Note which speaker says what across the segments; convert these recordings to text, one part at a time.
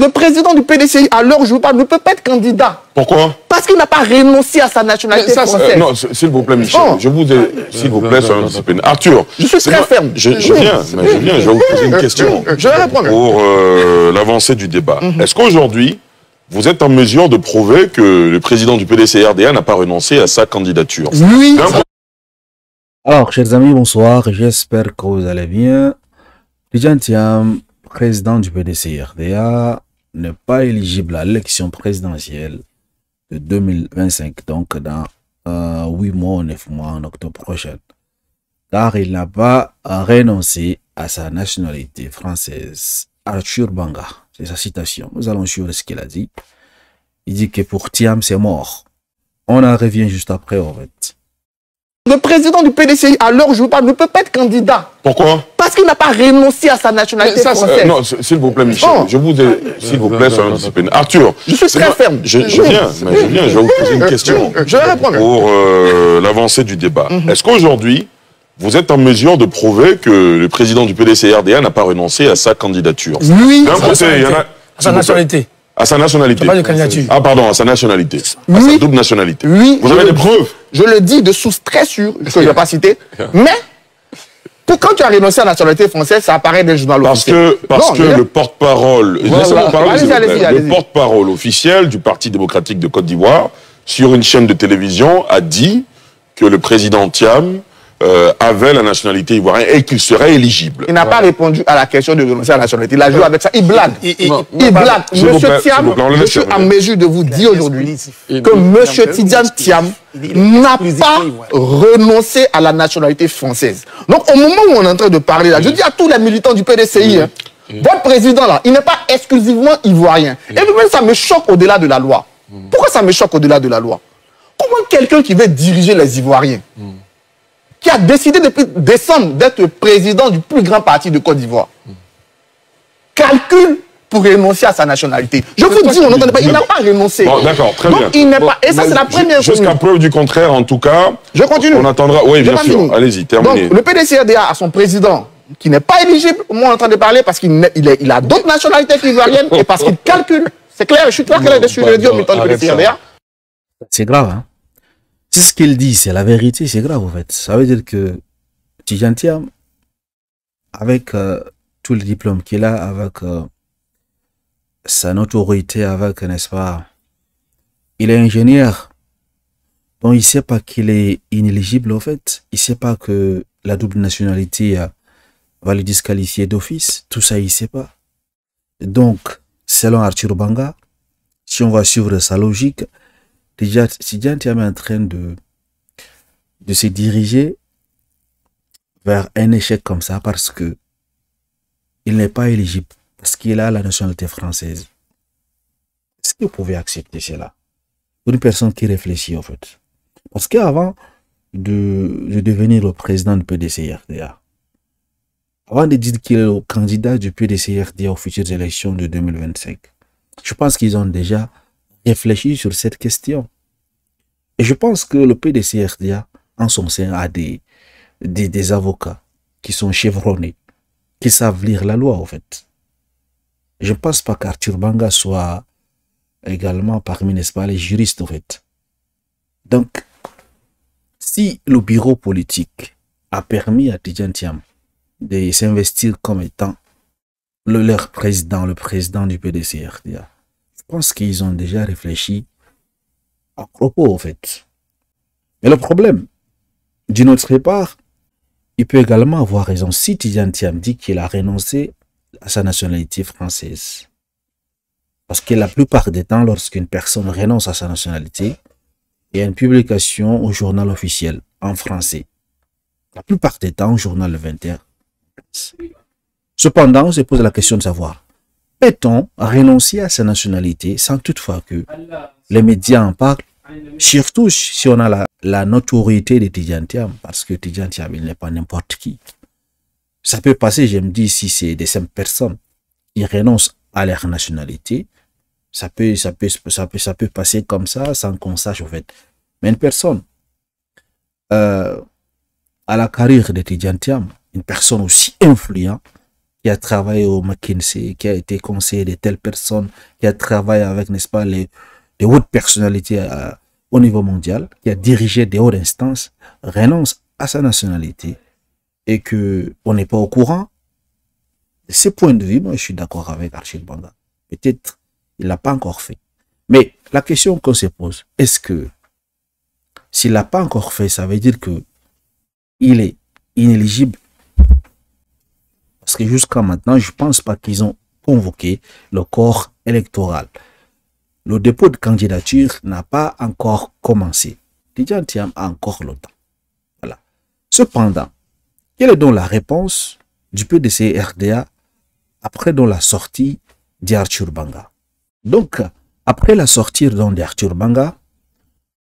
Speaker 1: Le président du PDCI, à l'heure où je vous parle, ne peut pas être candidat.
Speaker 2: Pourquoi?
Speaker 1: Parce qu'il n'a pas renoncé à sa nationalité française.
Speaker 2: Non, s'il vous plaît, Michel, je vous ai... S'il vous plaît, sur discipline. Arthur,
Speaker 1: je suis très ferme.
Speaker 2: Je viens, je vais vous poser une question.
Speaker 1: Je vais répondre.
Speaker 2: Pour l'avancée du débat. Est-ce qu'aujourd'hui, vous êtes en mesure de prouver que le président du PDC-RDA n'a pas renoncé à sa candidature?
Speaker 1: Oui.
Speaker 3: Alors, chers amis, bonsoir. J'espère que vous allez bien. Tidjane Thiam, président du PDC-RDA, n'est pas éligible à l'élection présidentielle de 2025, donc dans 8 mois ou 9 mois en octobre prochain, car il n'a pas renoncé à sa nationalité française. Arthur Banga, c'est sa citation. Nous allons suivre ce qu'il a dit. Il dit que pour Thiam, c'est mort. On en revient juste après, en fait.
Speaker 1: Le président du PDCI, à l'heure où je vous parle, ne peut pas être candidat.
Speaker 2: Pourquoi?
Speaker 1: Parce qu'il n'a pas renoncé à sa nationalité française.
Speaker 2: Non, s'il vous plaît, Michel, je vous ai... S'il vous plaît, sur discipline. Arthur,
Speaker 1: je suis très ferme.
Speaker 2: Je viens, je vais vous poser une question.
Speaker 1: Je vais répondre.
Speaker 2: Pour l'avancée du débat. Est-ce qu'aujourd'hui, vous êtes en mesure de prouver que le président du PDC-RDA n'a pas renoncé à sa candidature?
Speaker 1: Oui.
Speaker 2: D'un côté, il y en a...
Speaker 4: À sa nationalité.
Speaker 2: À sa nationalité.
Speaker 4: Pas de candidature.
Speaker 2: Ah, pardon, à sa nationalité.
Speaker 1: Oui.
Speaker 2: À sa double nationalité.
Speaker 1: Oui.
Speaker 2: Vous avez des preuves?
Speaker 1: Je le dis de source très sûre, que je ne vais pas citer. Mais, quand tu as renoncé à la nationalité française, ça apparaît dans le journal officiel.
Speaker 2: Parce que le porte-parole,
Speaker 1: le
Speaker 2: porte-parole officiel du Parti démocratique de Côte d'Ivoire, sur une chaîne de télévision, a dit que le président Thiam avait la nationalité ivoirienne et qu'il serait éligible.
Speaker 1: Il n'a pas répondu à la question de renoncer à la nationalité. Il a joué avec ça. Il blague. Il blague. Monsieur Thiam, je suis en mesure de vous dire aujourd'hui que Monsieur Tidjane Thiam n'a pas renoncé à la nationalité française. Donc, au moment où on est en train de parler là, je dis à tous les militants du PDCI, votre président là, il n'est pas exclusivement ivoirien. Et même ça me choque au-delà de la loi. Pourquoi ça me choque au-delà de la loi? Comment quelqu'un qui veut diriger les Ivoiriens, qui a décidé depuis décembre d'être président du plus grand parti de Côte d'Ivoire, calcule pour renoncer à sa nationalité? Je vous dis, on n'entendait pas, il n'a pas renoncé.
Speaker 2: Bon, d'accord, très bien.
Speaker 1: Il n'est pas, et ça, c'est la première chose.
Speaker 2: Jusqu'à preuve du contraire, en tout cas.
Speaker 1: Je continue.
Speaker 2: On attendra. Oui, bien sûr. Allez-y, terminez.
Speaker 1: Donc, le PDC-RDA a son président qui n'est pas éligible, au moment où on est en train de parler, parce qu'il a d'autres nationalités ivoiriennes et parce qu'il calcule. C'est clair, je suis très clair dessus, je le dis au militant du PDC-RDA.
Speaker 3: C'est grave, hein? C'est ce qu'il dit, c'est la vérité, c'est grave en fait. Ça veut dire que Tidjane Thiam, avec tous les diplômes qu'il a, avec sa notoriété, avec, n'est-ce pas, il est ingénieur. Donc il ne sait pas qu'il est inéligible en fait. Il ne sait pas que la double nationalité va le disqualifier d'office. Tout ça, il ne sait pas. Donc, selon Arthur Banga, si on va suivre sa logique, Tidjane Thiam est en train de se diriger vers un échec comme ça parce que il n'est pas éligible, parce qu'il a la nationalité française. Est-ce que vous pouvez accepter cela? Pour une personne qui réfléchit en fait. Parce qu'avant de devenir le président du PDC-RDA, avant de dire qu'il est le candidat du PDC-RDA aux futures élections de 2025, je pense qu'ils ont déjà réfléchir sur cette question. Et je pense que le PDC-RDA, en son sein, a des avocats qui sont chevronnés, qui savent lire la loi, en fait. Je ne pense pas qu'Arthur Banga soit également parmi, n'est-ce pas, les juristes, en fait. Donc, si le bureau politique a permis à Tidjane Thiam de s'investir comme étant leur président, le président du PDC-RDA, je pense qu'ils ont déjà réfléchi à propos, en fait. Mais le problème, d'une autre part, il peut également avoir raison si Tidjane Thiam dit qu'il a renoncé à sa nationalité française. Parce que la plupart des temps, lorsqu'une personne renonce à sa nationalité, il y a une publication au journal officiel en français. La plupart des temps, au journal Le 21. Cependant, on se pose la question de savoir, peut-on renoncer à sa nationalité sans toutefois que les médias en parlent, surtout si on a la notoriété de Tidjane Thiam, parce que Tidjane Thiam, il n'est pas n'importe qui. Ça peut passer, je me dis, si c'est des simples personnes qui renoncent à leur nationalité, ça peut passer comme ça sans qu'on sache, en fait. Mais une personne à la carrière de Tidjane Thiam, une personne aussi influente, qui a travaillé au McKinsey, qui a été conseiller de telle personne, qui a travaillé avec, n'est-ce pas, les hautes personnalités au niveau mondial, qui a dirigé des hautes instances, renonce à sa nationalité et que on n'est pas au courant de ce point de vue, moi je suis d'accord avec Archil Banga. Peut-être il l'a pas encore fait. Mais la question qu'on se pose, est-ce que s'il l'a pas encore fait, ça veut dire que il est inéligible? Parce que jusqu'à maintenant, je pense pas qu'ils ont convoqué le corps électoral. Le dépôt de candidature n'a pas encore commencé. Tidjane Thiam a encore le temps. Voilà. Cependant, quelle est donc la réponse du PDC RDA après donc la sortie d'Arthur Banga? Donc, après la sortie d'Arthur Banga,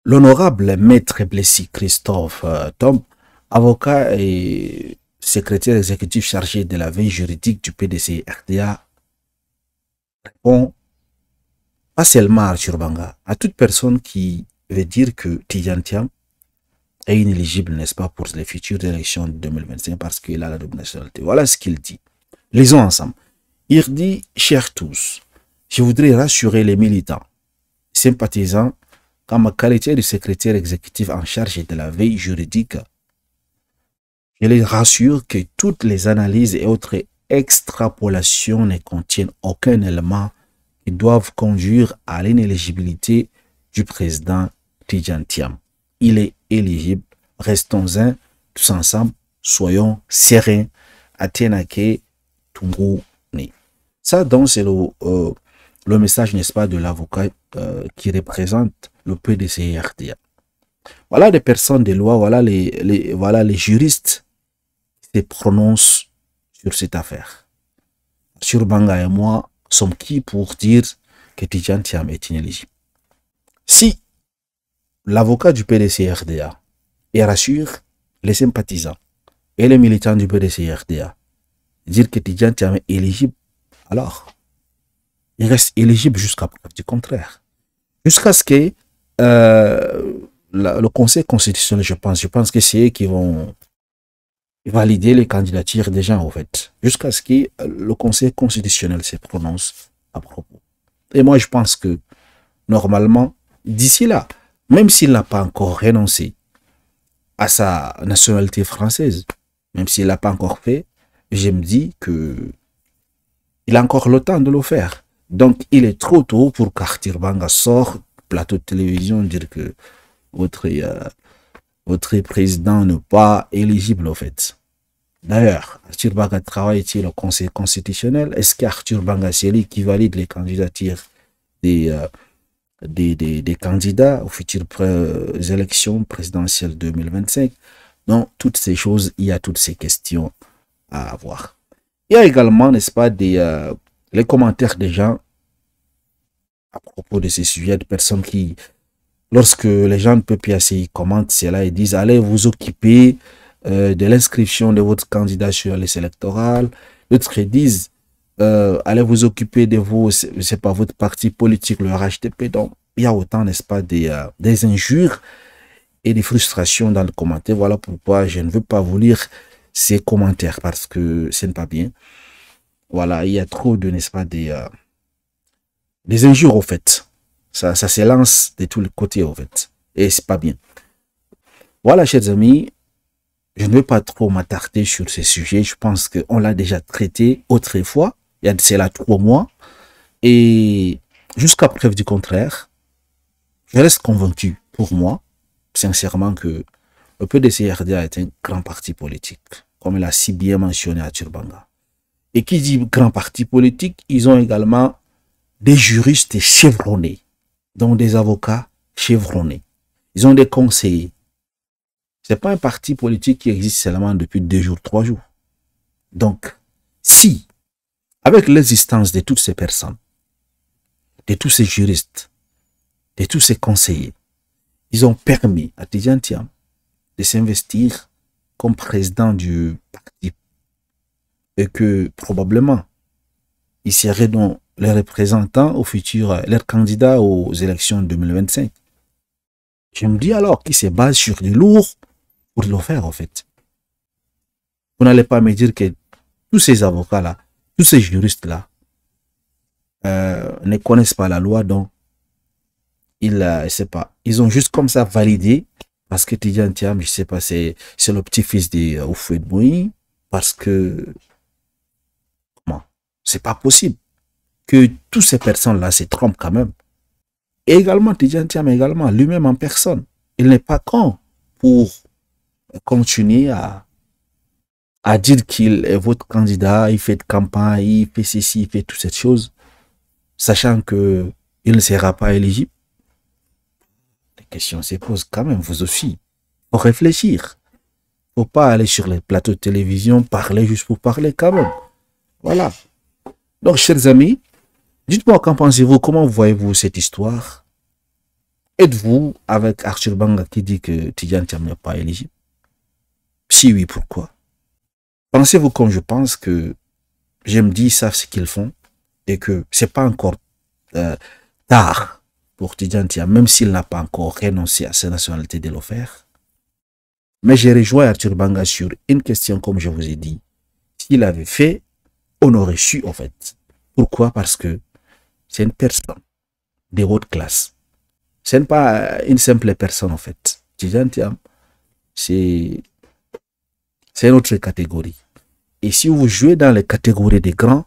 Speaker 3: l'honorable maître Blessy Christophe Tom, avocat et secrétaire exécutif chargé de la veille juridique du PDC RDA, répond pas seulement à Arthur Banga, à toute personne qui veut dire que Tidjane Thiam est inéligible, n'est-ce pas, pour les futures élections de 2025 parce qu'il a la double nationalité. Voilà ce qu'il dit. Lisons ensemble. Il dit, chers tous, je voudrais rassurer les militants, sympathisants, qu'en ma qualité de secrétaire exécutif en charge de la veille juridique, je les rassure que toutes les analyses et autres extrapolations ne contiennent aucun élément qui doivent conduire à l'inéligibilité du président Tidjane Thiam. Il est éligible. Restons-en tous ensemble. Soyons sereins. Atienake Tunguni. Ça, donc, c'est le message, n'est-ce pas, de l'avocat qui représente le PDC RDA. Voilà des personnes de loi, voilà les juristes qui se prononcent sur cette affaire. Sur Banga et moi, sommes qui pour dire que Tidjane Thiam est inéligible? Si l'avocat du PDC RDA rassure les sympathisants et les militants du PDC RDA dire que Tidjane Thiam est éligible, alors il reste éligible jusqu'à preuve du contraire. Jusqu'à ce que le Conseil constitutionnel, je pense que c'est eux qui vont valider les candidatures des gens, en fait. Jusqu'à ce que le Conseil constitutionnel se prononce à propos. Et moi, je pense que, normalement, d'ici là, même s'il n'a pas encore renoncé à sa nationalité française, même s'il n'a pas encore fait, je me dis que il a encore le temps de le faire. Donc, il est trop tôt pour qu'Arthur Banga sorte plateau de télévision dire que votre président n'est pas éligible, en fait. D'ailleurs, Arthur Banga travaille sur le Conseil constitutionnel. Est-ce qu'Arthur Banga, c'est lui qui valide les candidatures des candidats aux futures élections présidentielles 2025? Donc, toutes ces choses, il y a toutes ces questions à avoir. Il y a également, n'est-ce pas, les commentaires des gens à propos de ces sujets, de personnes qui, lorsque les gens ne peuvent plus assez, ils commentent cela et disent, allez vous occuper de l'inscription de votre candidat sur la liste électorale. D'autres disent, allez vous occuper de vos, c'est pas votre parti politique, le RHDP. Donc, il y a autant, n'est-ce pas, des injures et des frustrations dans le commentaire. Voilà pourquoi je ne veux pas vous lire ces commentaires parce que ce n'est pas bien. Voilà, il y a trop de, n'est-ce pas, des injures, au fait. Ça s'élance de tous les côtés, au fait. Et c'est pas bien. Voilà, chers amis, je ne veux pas trop m'attarder sur ces sujets. Je pense qu'on l'a déjà traité autrefois. Il y a de cela 3 mois. Et jusqu'à preuve du contraire, je reste convaincu, pour moi, sincèrement, que le PDC RDA est un grand parti politique, comme il a si bien mentionné Arthur Banga. Et qui dit grand parti politique, ils ont également des juristes chevronnés, donc des avocats chevronnés. Ils ont des conseillers. Ce n'est pas un parti politique qui existe seulement depuis 2 jours, 3 jours. Donc, si, avec l'existence de toutes ces personnes, de tous ces juristes, de tous ces conseillers, ils ont permis à Tidjane Thiam de s'investir comme président du parti et que probablement il serait donc les représentants au futur, les candidats aux élections 2025. Je me dis alors qu'ils se basent sur du lourd pour le faire, en fait. Vous n'allez pas me dire que tous ces avocats-là tous ces juristes-là ne connaissent pas la loi, donc ils, sais pas, ils ont juste comme ça validé parce que Tidjane Thiam, je sais pas, c'est le petit-fils de Houphouët-Boigny, parce que comment? C'est pas possible que toutes ces personnes-là se trompent quand même. Et également, Tidjane Thiam également, lui-même en personne, il n'est pas con pour continuer à dire qu'il est votre candidat, il fait de campagne, il fait ceci, il fait toutes ces choses, sachant que il ne sera pas éligible. Les questions se posent quand même, vous aussi. Faut réfléchir. Faut pas aller sur les plateaux de télévision, parler juste pour parler quand même. Voilà. Donc, chers amis, dites-moi qu'en pensez-vous, comment voyez-vous cette histoire? Êtes-vous avec Arthur Banga qui dit que Tidjane Thiam n'est pas éligible? Si oui, pourquoi? Pensez-vous comme je pense que je me dis, ils savent ce qu'ils font et que c'est pas encore tard pour Tidjane Thiam, même s'il n'a pas encore renoncé à sa nationalité de le faire. Mais j'ai rejoint Arthur Banga sur une question, comme je vous ai dit. S'il avait fait, on aurait su en fait. Pourquoi? Parce que c'est une personne de haute classe. Ce n'est pas une simple personne en fait. Tidjane Thiam, c'est une autre catégorie. Et si vous jouez dans les catégories des grands,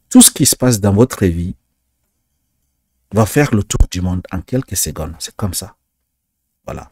Speaker 3: tout ce qui se passe dans votre vie va faire le tour du monde en quelques secondes. C'est comme ça. Voilà.